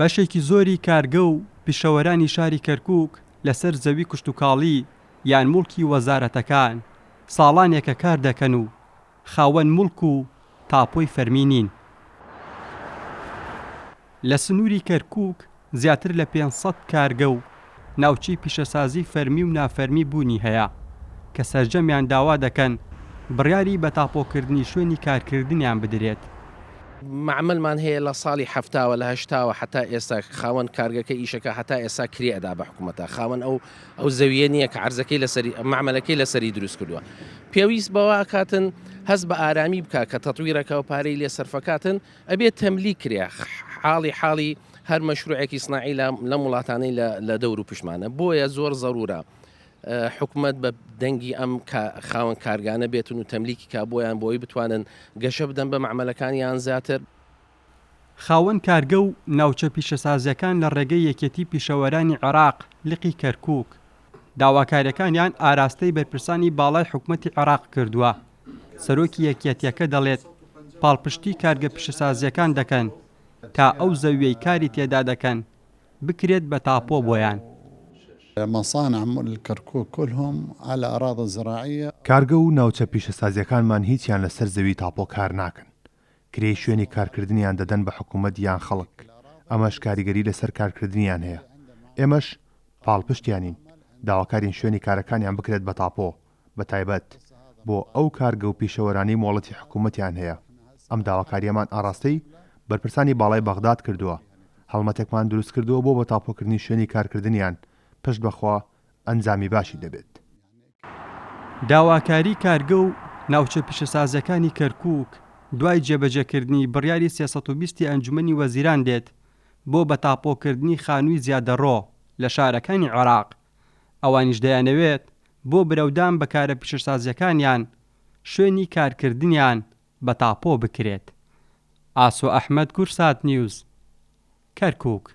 باشێکی زۆری کارگە و پیشەوەرانی شاری کەرکووک لەسەر زەوی کشتتوکاڵی یان موڵکی وەزارەتەکان ساڵانێکە کار دەکەن و خاوەن موڵک و تاپۆی فەرمی نین. لە سنووری کەرکووک زیاتر لە 500 کارگە و ناوچی پیشەسازی فەرمی و نافەرمی بوونی هەیە کە سەرجەمیان داوا دەکەن بڕیاری بە تاپۆکردنی شوێنی کارکردنیان بدرێت. معملمان هەیە لە ساڵی هەفتاوە لە هەشتاوە حتا ئێستا خاوەن کارگەکە ئیشەکە حتا ئێستا کرێدا بە حکوومەتە خاوەن ئەو زەویە نییە کە عەرزەکەی لەسەری معملەکەی لەسەری دروست کردووە. پێویست بەوە کاتن هەست بە ئارامی بکە کە تەطویرەکە و پارەی لێ سەرفەکاتن ئەبێت تەملی کرێ حاڵی هەر مەشروعێکی سناعی لە وڵاتانەی لە دەور و پشمانە. بۆیە زۆر زەرورە حکوومەت بە دەنگی ئەم خاوەن کارگانە بێتن و تەملیکی کا بۆیان بۆی بتوانن گەشە بدەن بە معملەکانیان زیاتر. خاوەن کارگە و ناوچە پیشەسازیەکان لە ڕێگەی یەکێتی پیشەوەرانی عێراق لقی کەرکووک داواکاریەکانیان ئاراستەی بەرپرسانی باڵای حکوومەتی عێراق کردووە. سەرۆکی یەکێتیەکە دەڵێت پاڵپشتی کارگە پیشەسازیەکان دەکەن تا ئەو زەویەی کاری تێدا دەکەن بکرێت بە تاپۆ بۆیان. مصانع الكركوك كلهم على أراضي زراعية. کارگە و ناوچە پیشەسازیەکانمان هیچیان لەسەر زەوی تاپۆ کار ناکەن. کرێی شوێنی کارکردنیان دەدەن بە حکوومەت یان خەڵک. ئەمەش کاریگەری لەسەر کارکردنیان هەیە. ئێمەش پاڵپشتیانین. داواکارین شوێنی کارەکانیان بکرێت بە تاپۆ بە تایبەت بۆ ئەو کارگە و پیشەوەرانی مۆڵەتی حکوومەتیان هەیە. ئەم داواکاریەمان ئاراستەی بەرپرسانی باڵای بەغداد کردووە. هەڵمەتێکمان دروست کردووە بۆ بە تاپۆکردنی شوێنی کارکردنیان پشت بەخوا ئەنجامی باشی دەبێت. داواکاری کارگە و ناوچە پیشەسازیەکانی کەرکووک دوای جێبەجێکردنی بڕیاری 320 ئەنجومەنی وەزیران دێت بۆ بە تاپۆکردنی خانووی زیادەڕۆ لە شارەکانی عێراق. ئەوانیش دەیانەوێت بۆ برەودان بەکارە پیشەسازیەکانیان شوێنی کارکردنیان بە تاپۆ بکرێت. ئاسۆ ئەحمەد، کورسات نیوز، کەرکووک.